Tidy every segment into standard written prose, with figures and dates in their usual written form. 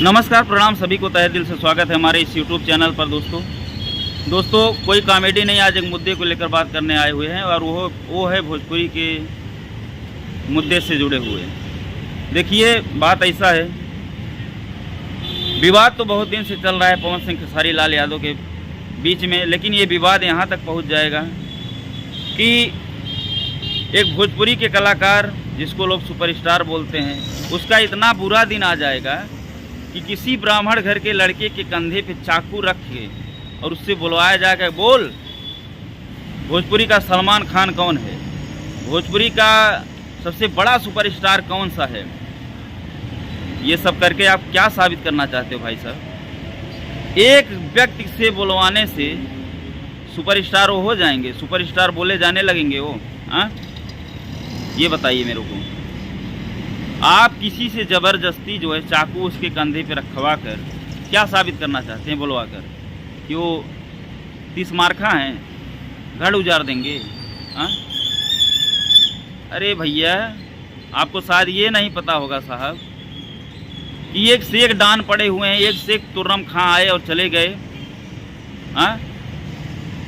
नमस्कार, प्रणाम सभी को तहे दिल से स्वागत है हमारे इस यूट्यूब चैनल पर। दोस्तों कोई कॉमेडी नहीं, आज एक मुद्दे को लेकर बात करने आए हुए हैं और वो है भोजपुरी के मुद्दे से जुड़े हुए। देखिए, बात ऐसा है, विवाद तो बहुत दिन से चल रहा है पवन सिंह खेसारी लाल यादव के बीच में, लेकिन ये विवाद यहाँ तक पहुँच जाएगा कि एक भोजपुरी के कलाकार जिसको लोग सुपरस्टार बोलते हैं, उसका इतना बुरा दिन आ जाएगा कि किसी ब्राह्मण घर के लड़के के कंधे पे चाकू रख के और उससे बुलवाया जाएगा, बोल भोजपुरी का सलमान खान कौन है, भोजपुरी का सबसे बड़ा सुपरस्टार कौन सा है। ये सब करके आप क्या साबित करना चाहते हो भाई साहब? एक व्यक्ति से बुलवाने से सुपरस्टार वो हो जाएंगे, सुपरस्टार बोले जाने लगेंगे वो? हाँ, ये बताइए मेरे को। आप किसी से ज़बरदस्ती जो है चाकू उसके कंधे पे रखवा कर क्या साबित करना चाहते हैं बुलवा कर? कि वो 30 मार्खा हैं, घर उजाड़ देंगे? हाँ, अरे भैया, आपको शायद ये नहीं पता होगा साहब कि एक से एक डान पड़े हुए हैं, एक से एक तुर्रम खां आए और चले गए। हाँ,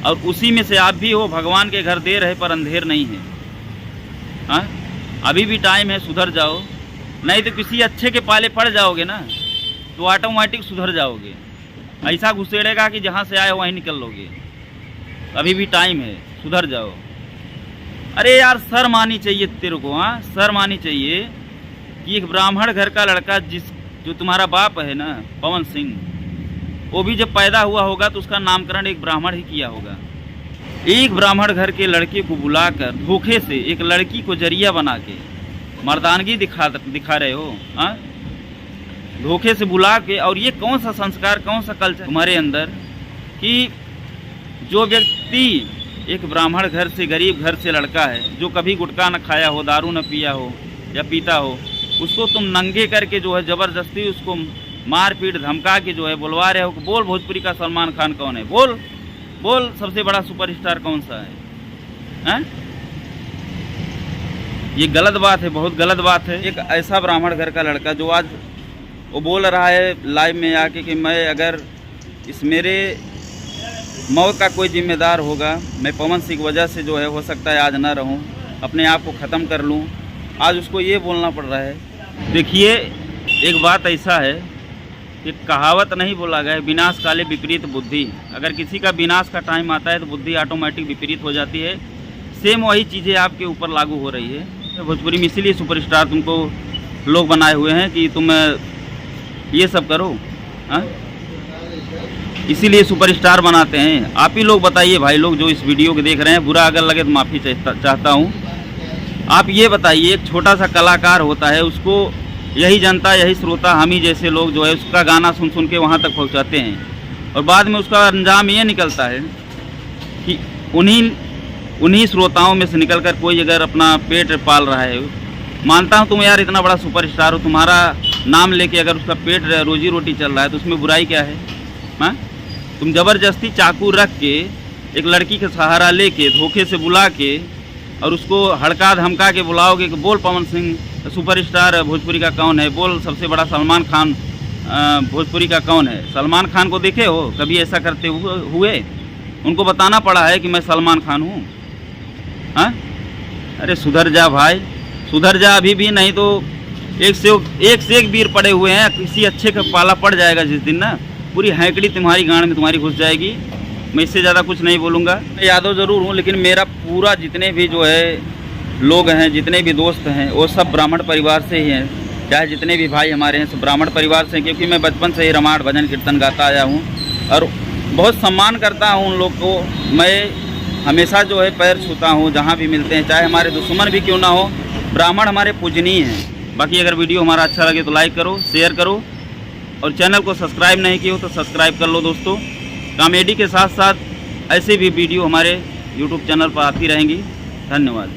और उसी में से आप भी हो। भगवान के घर देर है पर अंधेर नहीं है। हाँ, अभी भी टाइम है, सुधर जाओ, नहीं तो किसी अच्छे के पाले पड़ जाओगे ना तो ऑटोमेटिक सुधर जाओगे। ऐसा घुसेड़ेगा कि जहाँ से आए वहीं निकल लोगे। अभी भी टाइम है, सुधर जाओ। अरे यार, शर्म आनी चाहिए तेरे को। हाँ, शर्म आनी चाहिए कि एक ब्राह्मण घर का लड़का जो तुम्हारा बाप है ना, पवन सिंह, वो भी जब पैदा हुआ होगा तो उसका नामकरण एक ब्राह्मण ही किया होगा। एक ब्राह्मण घर के लड़के को बुलाकर धोखे से एक लड़की को जरिया बना के मर्दानगी दिखा रहे हो। हाँ, धोखे से बुला के। और ये कौन सा संस्कार, कौन सा कल्चर तुम्हारे अंदर कि जो व्यक्ति एक ब्राह्मण घर से, गरीब घर से लड़का है, जो कभी गुटखा न खाया हो, दारू न पिया हो या पीता हो, उसको तुम नंगे करके जो है ज़बरदस्ती उसको मार पीट धमका के जो है बुलवा रहे हो। बोल भोजपुरी का सलमान खान कौन है? बोल सबसे बड़ा सुपरस्टार कौन सा है? हैं? ये गलत बात है, बहुत गलत बात है। एक ऐसा ब्राह्मण घर का लड़का जो आज वो बोल रहा है लाइव में आके कि मैं अगर इस मेरे मौत का कोई जिम्मेदार होगा, मैं पवन सिंह की वजह से जो है हो सकता है आज ना रहूं, अपने आप को ख़त्म कर लूं, आज उसको ये बोलना पड़ रहा है। देखिए, एक बात ऐसा है, एक कहावत नहीं बोला गया है, विनाश काले विपरीत बुद्धि। अगर किसी का विनाश का टाइम आता है तो बुद्धि ऑटोमेटिक विपरीत हो जाती है। सेम वही चीज़ें आपके ऊपर लागू हो रही है भोजपुरी में। इसीलिए सुपरस्टार तुमको लोग बनाए हुए हैं कि तुम ये सब करो। हाँ, इसीलिए सुपरस्टार बनाते हैं। आप ही लोग बताइए भाई लोग जो इस वीडियो को देख रहे हैं, बुरा अगर लगे तो माफ़ी चाहता हूँ। आप ये बताइए, एक छोटा सा कलाकार होता है, उसको यही जनता, यही श्रोता, हम ही जैसे लोग जो है उसका गाना सुन सुन के वहाँ तक पहुँचाते हैं, और बाद में उसका अंजाम ये निकलता है कि उन्हीं श्रोताओं में से निकलकर कोई अगर अपना पेट पाल रहा है। मानता हूँ तुम यार इतना बड़ा सुपरस्टार हो, तुम्हारा नाम लेके अगर उसका पेट रोजी रोटी चल रहा है तो उसमें बुराई क्या है? हाँ, तुम ज़बरदस्ती चाकू रख के एक लड़की का सहारा लेके धोखे से बुला के और उसको हड़का धमका के बुलाओगे कि बोल पवन सिंह सुपरस्टार भोजपुरी का कौन है, बोल सबसे बड़ा सलमान खान भोजपुरी का कौन है। सलमान खान को देखे हो कभी ऐसा करते हुए? उनको बताना पड़ा है कि मैं सलमान खान हूँ? हाँ, अरे सुधर जा भाई, सुधर जा अभी भी, नहीं तो एक से एक वीर पड़े हुए हैं। किसी अच्छे का पाला पड़ जाएगा जिस दिन ना, पूरी हैकड़ी तुम्हारी गांड में तुम्हारी घुस जाएगी। मैं इससे ज़्यादा कुछ नहीं बोलूँगा। मैं यादव ज़रूर हूँ, लेकिन मेरा पूरा जितने भी जो है लोग हैं, जितने भी दोस्त हैं, वो सब ब्राह्मण परिवार से ही हैं। चाहे जितने भी भाई हमारे हैं सब ब्राह्मण परिवार से हैं, क्योंकि मैं बचपन से ही रामायण भजन कीर्तन गाता आया हूँ और बहुत सम्मान करता हूँ उन लोग को। मैं हमेशा जो है पैर छूता हूँ जहाँ भी मिलते हैं, चाहे हमारे दुश्मन भी क्यों ना हो। ब्राह्मण हमारे पूजनीय हैं। बाकी अगर वीडियो हमारा अच्छा लगे तो लाइक करो, शेयर करो, और चैनल को सब्सक्राइब नहीं किया हो तो सब्सक्राइब कर लो दोस्तों। कॉमेडी के साथ साथ ऐसे भी वीडियो हमारे यूट्यूब चैनल पर आती रहेंगी। धन्यवाद।